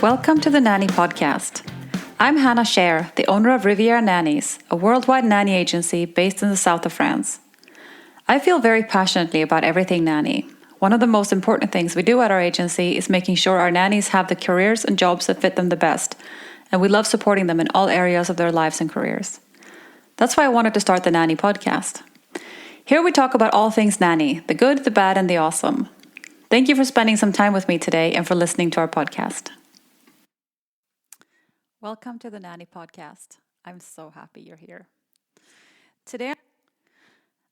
Welcome to the Nanny Podcast. I'm Hannah Scher, the owner of Riviera Nannies, a worldwide nanny agency based in the south of France. I feel very passionately about everything nanny. One of the most important things we do at our agency is making sure our nannies have the careers and jobs that fit them the best, and we love supporting them in all areas of their lives and careers. That's why I wanted to start the Nanny Podcast. Here we talk about all things nanny, the good, the bad, and the awesome. Thank you for spending some time with me today and for listening to our podcast. Welcome to the Nanny Podcast. I'm so happy you're here. Today,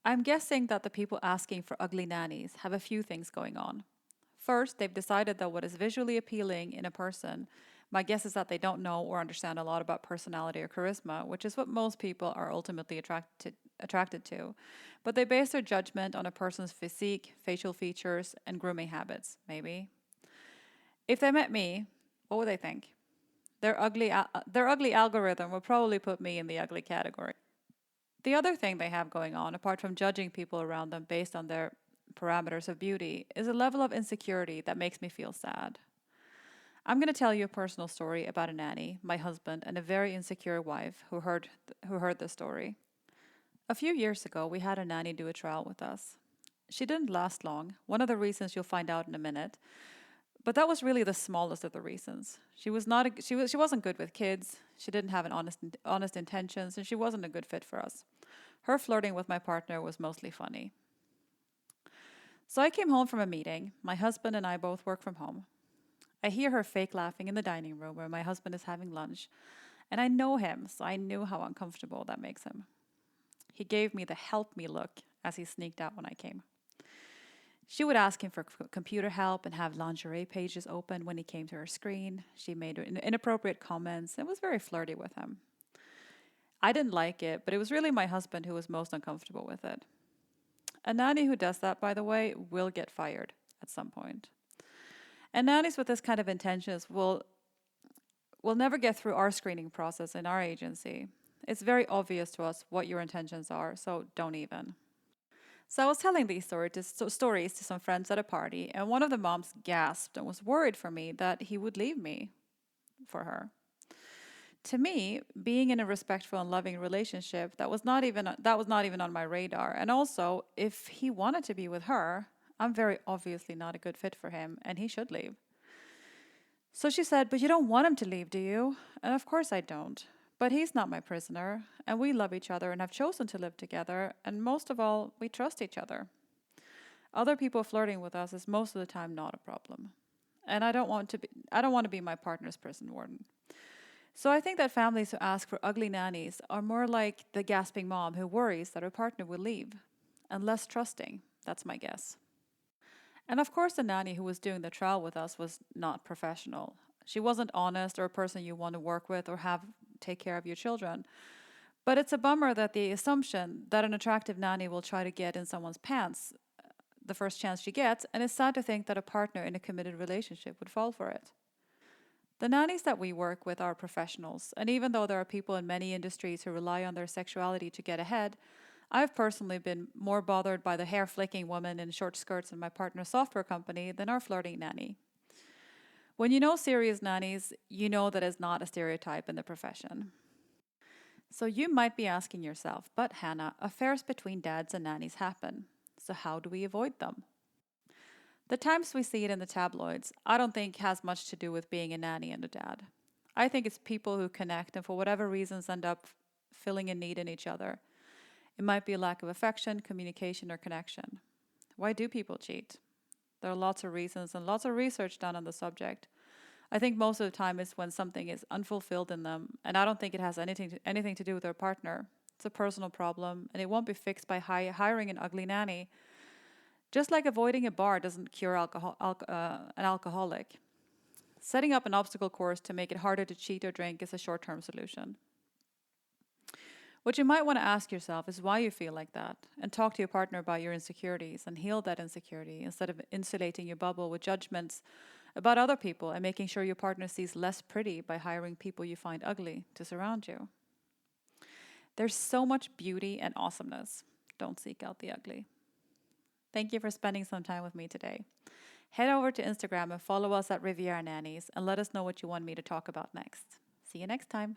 I'm guessing that the people asking for ugly nannies have a few things going on. First, they've decided that what is visually appealing in a person, my guess is that they don't know or understand a lot about personality or charisma, which is what most people are ultimately attracted to. But they base their judgment on a person's physique, facial features, and grooming habits, maybe. If they met me, what would they think? Their ugly algorithm will probably put me in the ugly category. The other thing they have going on, apart from judging people around them based on their parameters of beauty, is a level of insecurity that makes me feel sad. I'm going to tell you a personal story about a nanny, my husband, and a very insecure wife who heard this story. A few years ago, we had a nanny do a trial with us. She didn't last long, one of the reasons you'll find out in a minute. But that was really the smallest of the reasons. She wasn't good with kids. She didn't have honest intentions, and she wasn't a good fit for us. Her flirting with my partner was mostly funny. So I came home from a meeting. My husband and I both work from home. I hear her fake laughing in the dining room where my husband is having lunch, and I know him, so I knew how uncomfortable that makes him. He gave me the help me look as he sneaked out when I came. She would ask him for computer help and have lingerie pages open when he came to her screen. She made inappropriate comments and was very flirty with him. I didn't like it, but it was really my husband who was most uncomfortable with it. A nanny who does that, by the way, will get fired at some point. And nannies with this kind of intentions will never get through our screening process in our agency. It's very obvious to us what your intentions are, so don't even. So I was telling these stories to some friends at a party, and one of the moms gasped and was worried for me that he would leave me for her. To me, being in a respectful and loving relationship, that was not even on my radar. And also, if he wanted to be with her, I'm very obviously not a good fit for him, and he should leave. So she said, "But you don't want him to leave, do you?" And of course I don't. But he's not my prisoner, and we love each other and have chosen to live together, and most of all, we trust each other. Other people flirting with us is most of the time not a problem. And I don't want to be my partner's prison warden. So I think that families who ask for ugly nannies are more like the gasping mom who worries that her partner will leave, and less trusting. That's my guess. And of course, the nanny who was doing the trial with us was not professional. She wasn't honest or a person you want to work with or have take care of your children. But it's a bummer that the assumption that an attractive nanny will try to get in someone's pants the first chance she gets, and it's sad to think that a partner in a committed relationship would fall for it. The nannies that we work with are professionals, and even though there are people in many industries who rely on their sexuality to get ahead, I've personally been more bothered by the hair-flicking woman in short skirts in my partner's software company than our flirting nanny. When you know serious nannies, you know that it's not a stereotype in the profession. So you might be asking yourself, but Hannah, affairs between dads and nannies happen. So how do we avoid them? The times we see it in the tabloids, I don't think has much to do with being a nanny and a dad. I think it's people who connect and for whatever reasons end up filling a need in each other. It might be a lack of affection, communication, or connection. Why do people cheat? There are lots of reasons and lots of research done on the subject. I think most of the time it's when something is unfulfilled in them, and I don't think it has anything to do with their partner. It's a personal problem, and it won't be fixed by hiring an ugly nanny. Just like avoiding a bar doesn't cure an alcoholic. Setting up an obstacle course to make it harder to cheat or drink is a short-term solution. What you might want to ask yourself is why you feel like that, and talk to your partner about your insecurities and heal that insecurity instead of insulating your bubble with judgments about other people and making sure your partner sees less pretty by hiring people you find ugly to surround you. There's so much beauty and awesomeness. Don't seek out the ugly. Thank you for spending some time with me today. Head over to Instagram and follow us at Riviera Nannies and let us know what you want me to talk about next. See you next time.